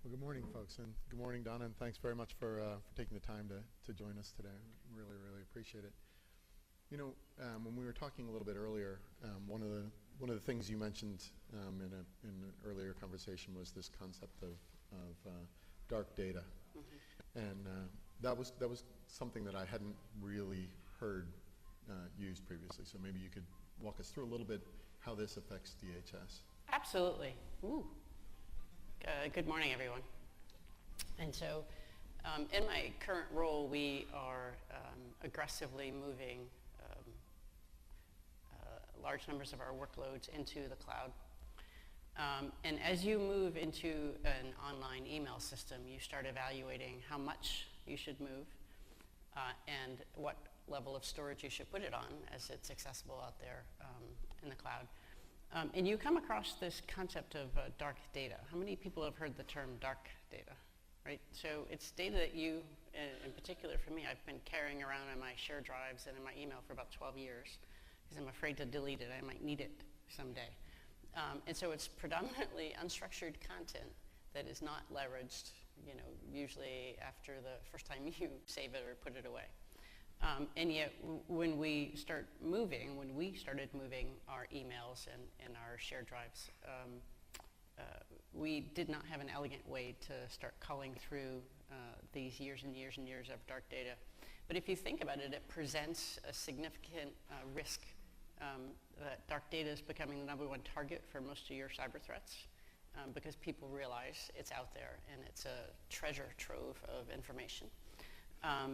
Well, good morning, folks, and good morning, Donna, and thanks very much for taking the time to join us today. Really, really appreciate it. You know, when we were talking a little bit earlier, one of the things you mentioned in an earlier conversation was this concept of dark data, and that was something that I hadn't really heard used previously. So maybe you could walk us through a little bit how this affects DHS. Absolutely. Ooh. Good morning, everyone. And so, in my current role, we are aggressively moving large numbers of our workloads into the cloud. And as you move into an online email system, you start evaluating how much you should move and what level of storage you should put it on as it's accessible out there in the cloud. And you come across this concept of dark data. How many people have heard the term dark data, right? So it's data that you, in particular for me, I've been carrying around on my shared drives and in my email for about 12 years because I'm afraid to delete it. I might need it someday. And so it's predominantly unstructured content that is not leveraged, you know, usually after the first time you save it or put it away. And yet, when we started moving our emails and our shared drives, we did not have an elegant way to start culling through these years and years and years of dark data. But if you think about it, it presents a significant risk that dark data is becoming the #1 target for most of your cyber threats because people realize it's out there and it's a treasure trove of information.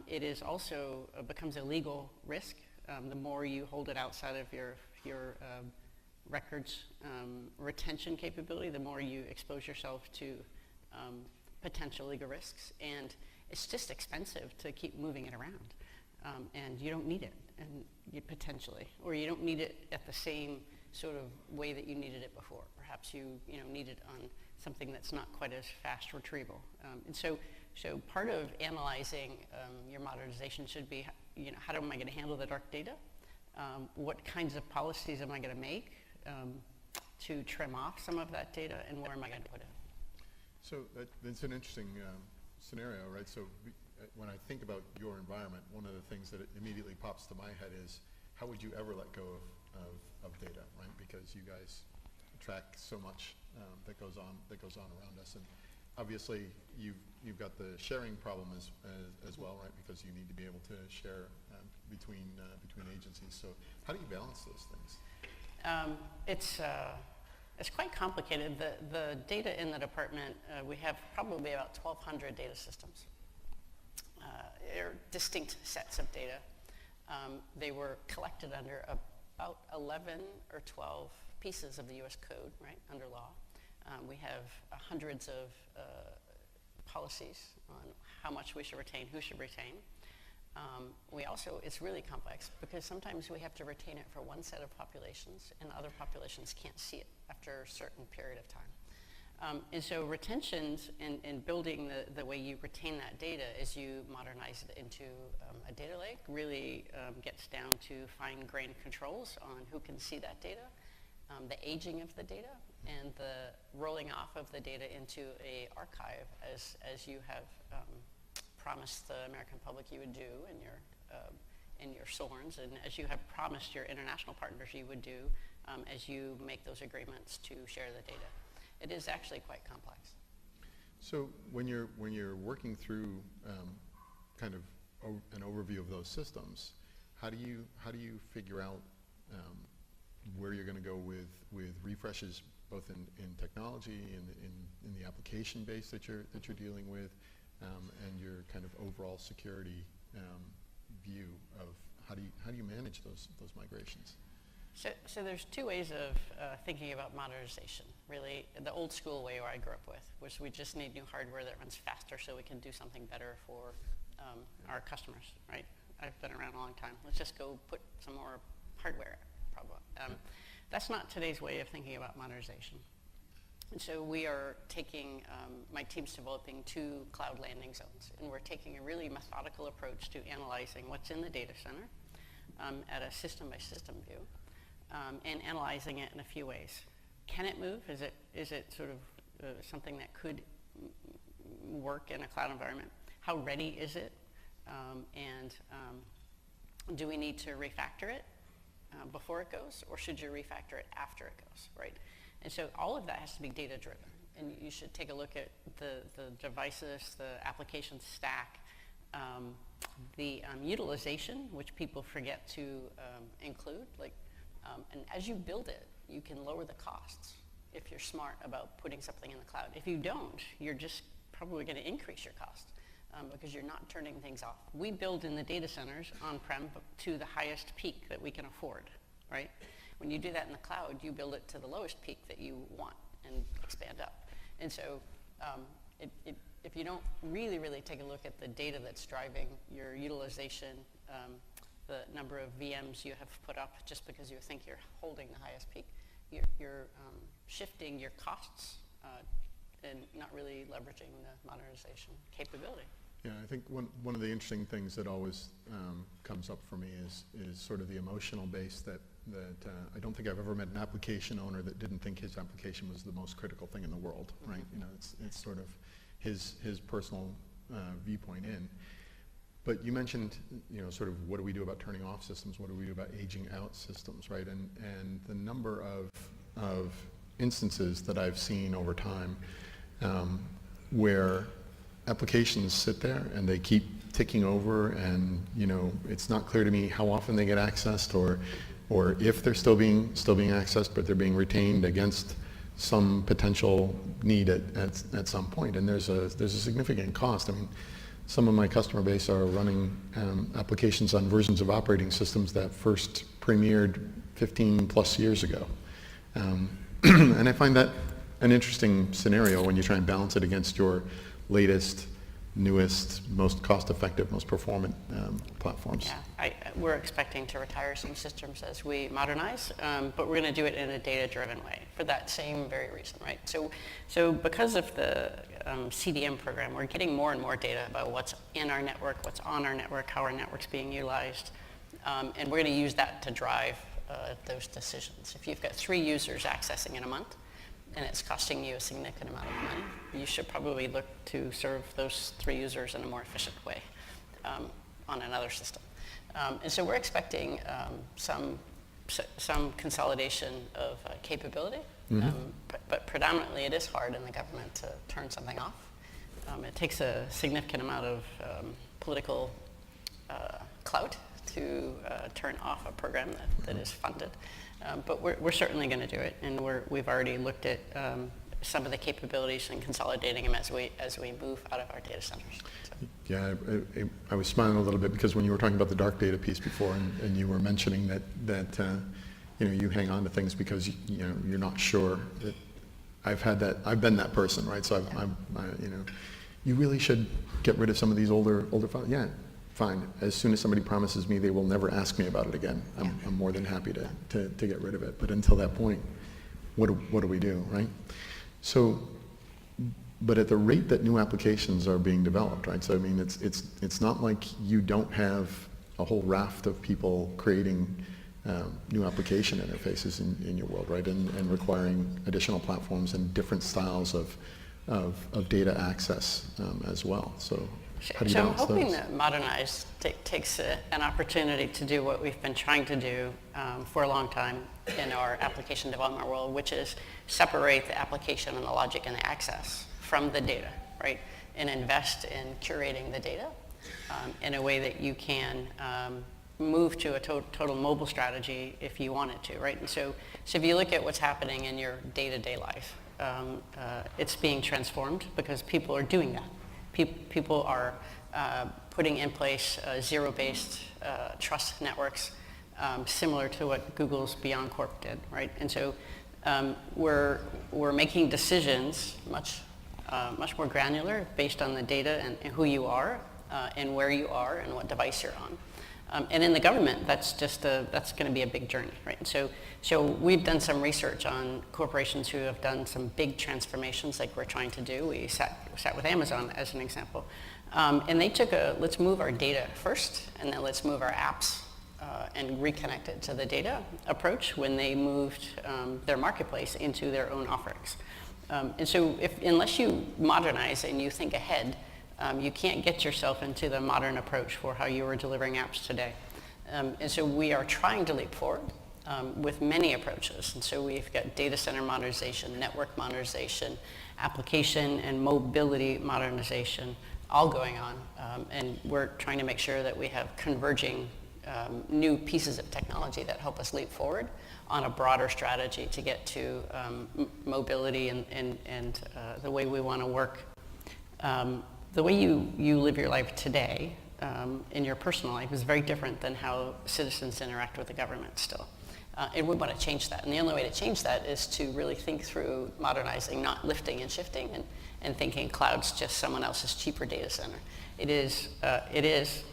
It is also becomes a legal risk. The more you hold it outside of your records retention capability, the more you expose yourself to potential legal risks. And it's just expensive to keep moving it around. And you don't need it, and you potentially, or you don't need it at the same sort of way that you needed it before. Perhaps you need it on something that's not quite as fast retrieval. And so part of analyzing your modernization should be, how am I going to handle the dark data? What kinds of policies am I going to make to trim off some of that data, and where am I going to put it? So that's an interesting scenario, right? So when I think about your environment, one of the things that immediately pops to my head is, how would you ever let go of data, right? Because you guys track so much that goes on around us, and obviously you've got the sharing problem as well, right? Because you need to be able to share between agencies. So how do you balance those things? It's quite complicated. The data in the department, we have probably about 1,200 data systems. They're distinct sets of data. They were collected under about 11 or 12 pieces of the U.S. code, right, under law. We have hundreds of policies on how much we should retain, who should retain. It's really complex because sometimes we have to retain it for one set of populations and other populations can't see it after a certain period of time. And so retentions and building the way you retain that data as you modernize it into a data lake really gets down to fine-grained controls on who can see that data, the aging of the data, and the rolling off of the data into a archive as you have promised the American public you would do in your SORNs, and as you have promised your international partners you would do as you make those agreements to share the data. It is actually quite complex. So when you're working through kind of an overview of those systems, how do you figure out where you're going to go with refreshes, both in technology and in the application base that you're dealing with, and your kind of overall security view of how do you manage those migrations? So there's two ways of thinking about modernization. Really, the old school way where I grew up with, which we just need new hardware that runs faster so we can do something better for our customers, right? I've been around a long time. Let's just go put some more hardware problem. That's not today's way of thinking about modernization. And so we are taking, my team's developing 2 cloud landing zones, and we're taking a really methodical approach to analyzing what's in the data center at a system-by-system view, and analyzing it in a few ways. Can it move? Is it sort of something that could work in a cloud environment? How ready is it? Do we need to refactor it before it goes, or should you refactor it after it goes, right? And so all of that has to be data driven, and you should take a look at the devices, the application stack, the utilization, which people forget to include. And as you build it, you can lower the costs if you're smart about putting something in the cloud. If you don't, you're just probably going to increase your cost because you're not turning things off. We build in the data centers on-prem to the highest peak that we can afford, right? When you do that in the cloud, you build it to the lowest peak that you want and expand up. And so if you don't really take a look at the data that's driving your utilization, the number of VMs you have put up just because you think you're holding the highest peak, you're shifting your costs and not really leveraging the modernization capability. Yeah, I think one of the interesting things that always comes up for me is sort of the emotional base that I don't think I've ever met an application owner that didn't think his application was the most critical thing in the world, right? You know, it's sort of his personal viewpoint in. But you mentioned, you know, sort of what do we do about turning off systems? What do we do about aging out systems, right? And the number of instances that I've seen over time where applications sit there and they keep ticking over, and you know, it's not clear to me how often they get accessed or if they're still being accessed, but they're being retained against some potential need at some point. And there's a significant cost. I mean, some of my customer base are running applications on versions of operating systems that first premiered 15 plus years ago. And I find that an interesting scenario when you try and balance it against your latest, newest, most cost-effective, most performant platforms. Yeah, we're expecting to retire some systems as we modernize, but we're going to do it in a data-driven way for that same very reason, right? So because of the CDM program, we're getting more and more data about what's in our network, what's on our network, how our network's being utilized, and we're going to use that to drive those decisions. If you've got 3 users accessing in a month, and it's costing you a significant amount of money, you should probably look to serve those 3 users in a more efficient way on another system. And so we're expecting some consolidation of capability, but predominantly it is hard in the government to turn something off. It takes a significant amount of political clout to turn off a program that is funded. But we're certainly going to do it, and we've already looked at some of the capabilities and consolidating them as we move out of our data centers. So. Yeah, I was smiling a little bit because when you were talking about the dark data piece before, and you were mentioning that you know, you hang on to things because you know, you're not sure. That I've been that person, right? So you know, you really should get rid of some of these older files. Yeah. Fine. As soon as somebody promises me they will never ask me about it again, I'm more than happy to get rid of it. But until that point, what do we do, right? So, but at the rate that new applications are being developed, right? So I mean, it's not like you don't have a whole raft of people creating new application interfaces in your world, right? And requiring additional platforms and different styles of data access as well. So I'm hoping that Modernize takes an opportunity to do what we've been trying to do for a long time in our application development world, which is separate the application and the logic and the access from the data, right? And invest in curating the data in a way that you can move to a total mobile strategy if you wanted to, right? And so if you look at what's happening in your day-to-day life, it's being transformed because people are doing that. People are putting in place zero-based trust networks similar to what Google's BeyondCorp did, right? And so we're making decisions much more granular based on the data and who you are and where you are and what device you're on. And in the government, that's going to be a big journey, right? And so we've done some research on corporations who have done some big transformations like we're trying to do. We sat with Amazon as an example. And they took let's move our data first, and then let's move our apps and reconnect it to the data approach when they moved their marketplace into their own offerings. And so unless you modernize and you think ahead, you can't get yourself into the modern approach for how you are delivering apps today. And so we are trying to leap forward with many approaches. And so we've got data center modernization, network modernization, application and mobility modernization, all going on. And we're trying to make sure that we have converging new pieces of technology that help us leap forward on a broader strategy to get to mobility and the way we want to work. The way you live your life today in your personal life is very different than how citizens interact with the government still. And we want to change that. And the only way to change that is to really think through modernizing, not lifting and shifting and thinking cloud's just someone else's cheaper data center. It is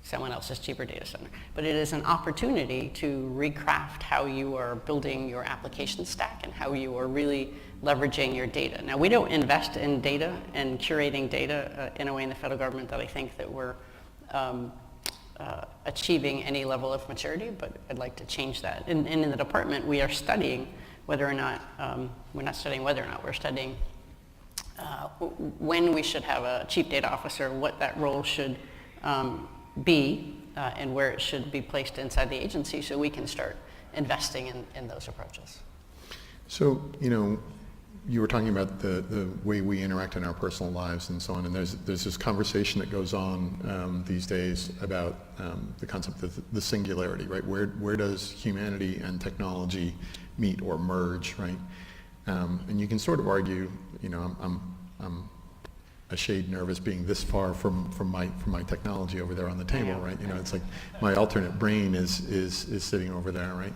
someone else's cheaper data center. But it is an opportunity to recraft how you are building your application stack and how you are really leveraging your data. Now, we don't invest in data and curating data in a way in the federal government that I think that we're achieving any level of maturity, but I'd like to change that. And in the department, we are studying whether or not, we're not studying whether or not, we're studying when we should have a chief data officer, what that role should be, and where it should be placed inside the agency so we can start investing in those approaches. So, you were talking about the way we interact in our personal lives and so on, and there's this conversation that goes on these days about the concept of the singularity, right? Where does humanity and technology meet or merge, right? And you can sort of argue, I'm a shade nervous being this far from my technology over there on the table, right? It's like my alternate brain is sitting over there, right?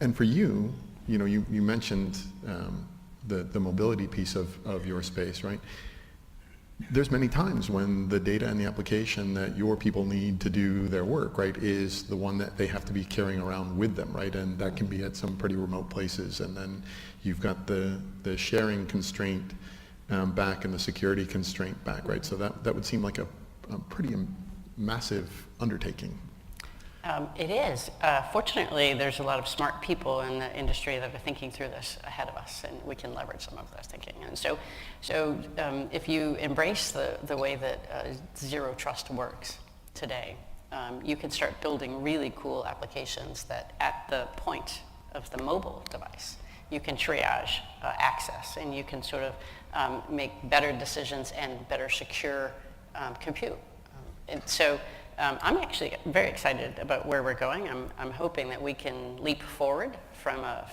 And for you, you mentioned the mobility piece of your space, right? There's many times when the data and the application that your people need to do their work, right, is the one that they have to be carrying around with them, right? And that can be at some pretty remote places. And then you've got the sharing constraint back and the security constraint back, right? So that would seem like a pretty massive undertaking. It is. Fortunately, there's a lot of smart people in the industry that are thinking through this ahead of us, and we can leverage some of that thinking. And so if you embrace the way that zero trust works today, you can start building really cool applications that at the point of the mobile device, you can triage access, and you can sort of make better decisions and better secure compute. And so I'm actually very excited about where we're going. I'm hoping that we can leap forward from a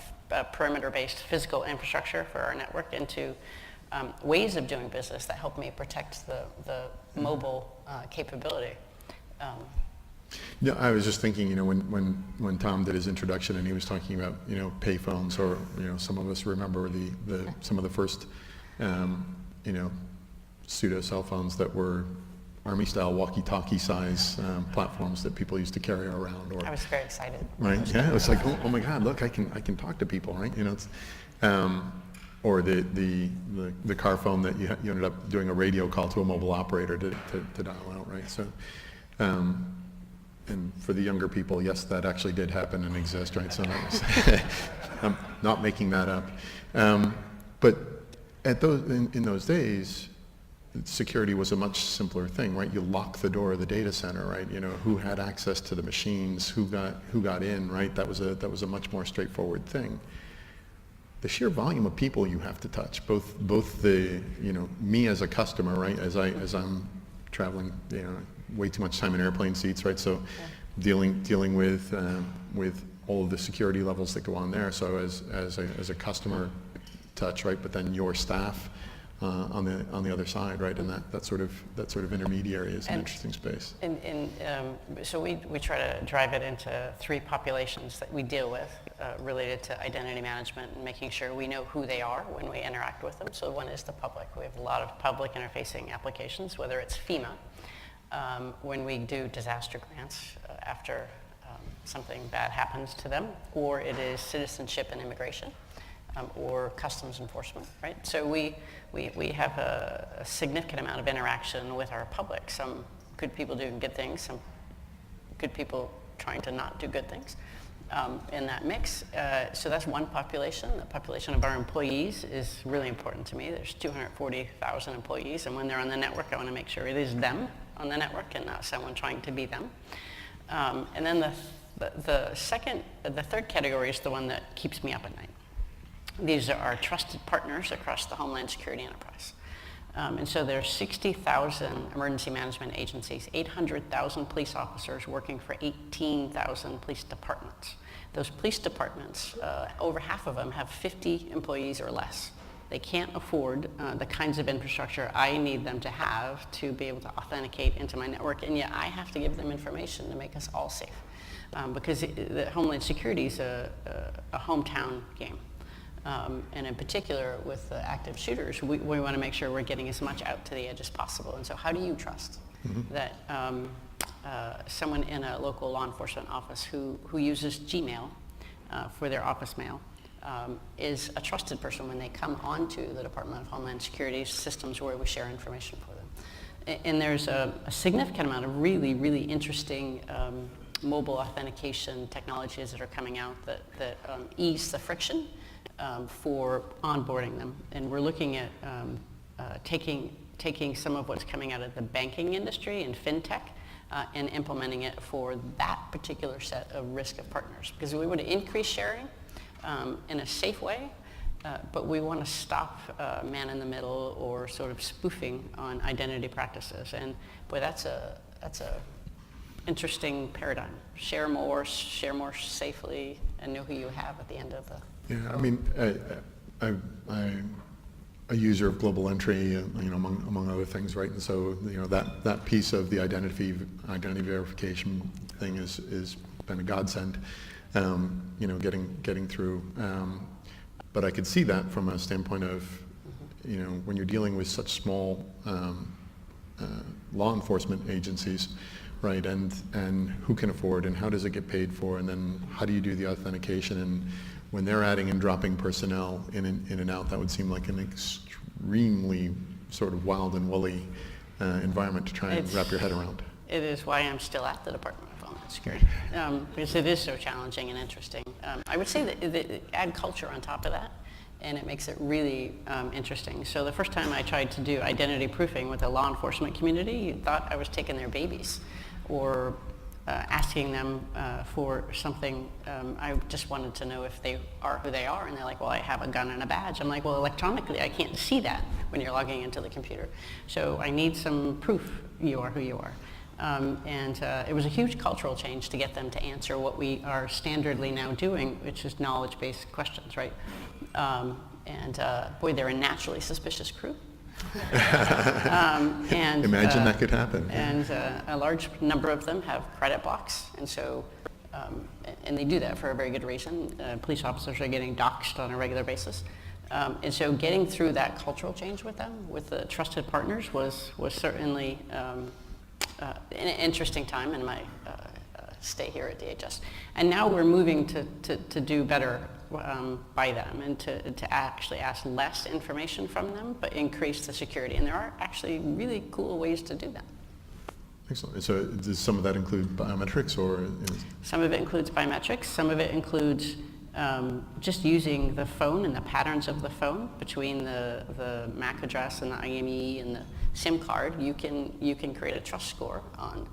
perimeter-based physical infrastructure for our network into ways of doing business that help me protect the mobile capability. Yeah, I was just thinking, when Tom did his introduction and he was talking about, payphones, or, some of us remember some of the first, pseudo cell phones that were Army-style walkie-talkie size platforms that people used to carry around. Or I was very excited. Right? Yeah, it was like, oh my God, look, I can talk to people, right? Or the car phone that you ended up doing a radio call to a mobile operator to dial out, right? So, and for the younger people, yes, that actually did happen and exist, right? So that was I'm not making that up. But at in those days, security was a much simpler thing, right? You lock the door of the data center, right? Who had access to the machines, who got in, right? That was a much more straightforward thing. The sheer volume of people you have to touch, both the me as a customer, right? As I'm traveling, way too much time in airplane seats, right? So dealing with all of the security levels that go on there. So as a customer touch, right? But then your staff on the other side, right? And that sort of intermediary is an interesting space. So we try to drive it into 3 populations that we deal with related to identity management and making sure we know who they are when we interact with them. So one is the public. We have a lot of public interfacing applications, whether it's FEMA, when we do disaster grants after something bad happens to them, or it is citizenship and immigration, or customs enforcement, right? So we have a significant amount of interaction with our public. Some good people doing good things, some good people trying to not do good things. in that mix. So that's one population. The population of our employees is really important to me. There's 240,000 employees, and when they're on the network, I want to make sure it is them on the network and not someone trying to be them. And then the third category is the one that keeps me up at night. These are our trusted partners across the Homeland Security enterprise. And so there are 60,000 emergency management agencies, 800,000 police officers working for 18,000 police departments. Those police departments, over half of them have 50 employees or less. They can't afford the kinds of infrastructure I need them to have to be able to authenticate into my network, and yet I have to give them information to make us all safe. Because the Homeland Security is a hometown game. And in particular, with the active shooters, we want to make sure we're getting as much out to the edge as possible. And so how do you trust that someone in a local law enforcement office who uses Gmail for their office mail is a trusted person when they come onto the Department of Homeland Security's systems where we share information for them? And there's a significant amount of really, really interesting mobile authentication technologies that are coming out that ease the friction for onboarding them. And we're looking at taking some of what's coming out of the banking industry and fintech and implementing it for that particular set of risk of partners. Because we want to increase sharing in a safe way, but we want to stop man in the middle or sort of spoofing on identity practices. And boy, that's a interesting paradigm. Share more safely, and know who you have at the end of the. Yeah, I mean, I'm a user of Global Entry, among other things, right? And so, that piece of the identity verification thing is been a godsend, getting through. But I could see that from a standpoint of, when you're dealing with such small law enforcement agencies, right? And who can afford, and how does it get paid for, and then how do you do the authentication? And when they're adding and dropping personnel in and out, that would seem like an extremely sort of wild and woolly environment to try and wrap your head around. It is why I'm still at the Department of Homeland Security, because it is so challenging and interesting. I would say that add culture on top of that, and it makes it really interesting. So the first time I tried to do identity proofing with the law enforcement community, you thought I was taking their babies or asking them for something. I just wanted to know if they are who they are, and they're like, well, I have a gun and a badge. I'm like, well, electronically, I can't see that when you're logging into the computer. So I need some proof you are who you are. And it was a huge cultural change to get them to answer what we are standardly now doing, which is knowledge-based questions, right? Boy, they're a naturally suspicious crew. Imagine that could happen. And a large number of them have credit blocks, and so, and they do that for a very good reason. Police officers are getting doxxed on a regular basis. And so getting through that cultural change with them, with the trusted partners, was certainly an interesting time in my stay here at DHS. And now we're moving to do better by them, and to actually ask less information from them, but increase the security. And there are actually really cool ways to do that. Excellent. So does some of that include biometrics, or? Some of it includes biometrics. Some of it includes just using the phone and the patterns of the phone between the MAC address and the IME and the SIM card. You can create a trust score on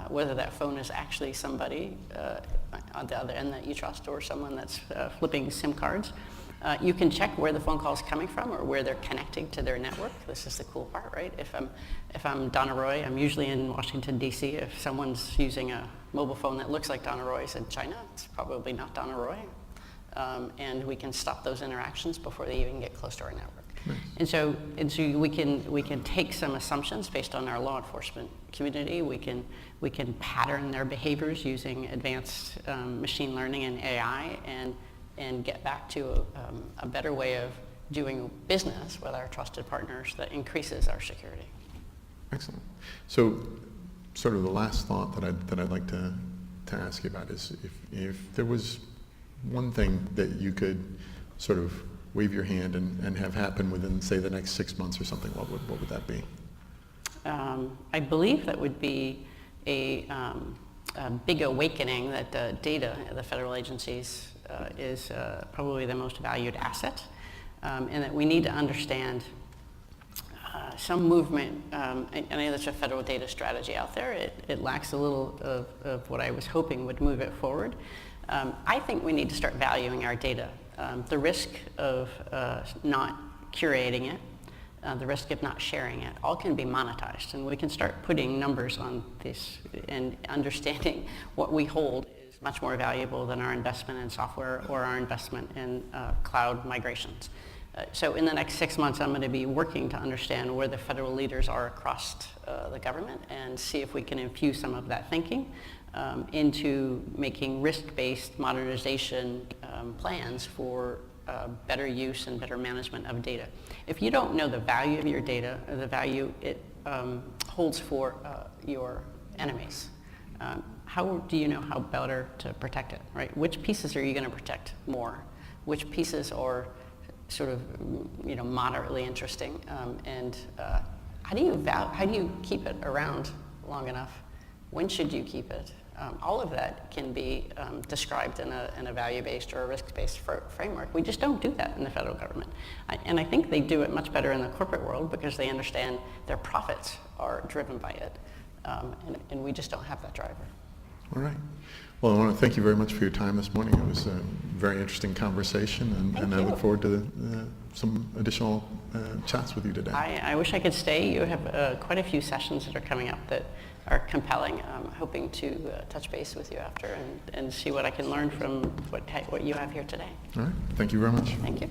whether that phone is actually somebody on the other end that you trust, or someone that's flipping SIM cards. You can check where the phone call is coming from, or where they're connecting to their network. This is the cool part, right? If I'm Donna Roy, I'm usually in Washington, D.C. If someone's using a mobile phone that looks like Donna Roy's in China, it's probably not Donna Roy. And we can stop those interactions before they even get close to our network. Nice. And so we can take some assumptions based on our law enforcement community. We can pattern their behaviors using advanced machine learning and AI, and get back to a better way of doing business with our trusted partners that increases our security. Excellent. So, sort of the last thought that I'd like to ask you about is, if there was one thing that you could sort of wave your hand and have happen within, say, the next 6 months or something, what would that be? I believe that would be a big awakening that data at the federal agencies is probably the most valued asset, and that we need to understand some movement. I know there's a federal data strategy out there. It lacks a little of what I was hoping would move it forward. I think we need to start valuing our data. The risk of not curating it, the risk of not sharing it, all can be monetized, and we can start putting numbers on this and understanding what we hold is much more valuable than our investment in software or our investment in cloud migrations. So in the next 6 months, I'm going to be working to understand where the federal leaders are across the government and see if we can infuse some of that thinking into making risk-based modernization plans for better use and better management of data. If you don't know the value of your data, or the value it holds for your enemies, how do you know how better to protect it, right? Which pieces are you going to protect more? Which pieces are sort of, moderately interesting, and how do you keep it around long enough? When should you keep it? All of that can be described in a value-based or a risk-based framework. We just don't do that in the federal government, and I think they do it much better in the corporate world because they understand their profits are driven by it, and we just don't have that driver. All right. Well, I want to thank you very much for your time this morning. It was a very interesting conversation, and I look forward to some additional chats with you today. I wish I could stay. You have quite a few sessions that are coming up that are compelling. I'm hoping to touch base with you after and see what I can learn from what you have here today. All right. Thank you very much. Thank you.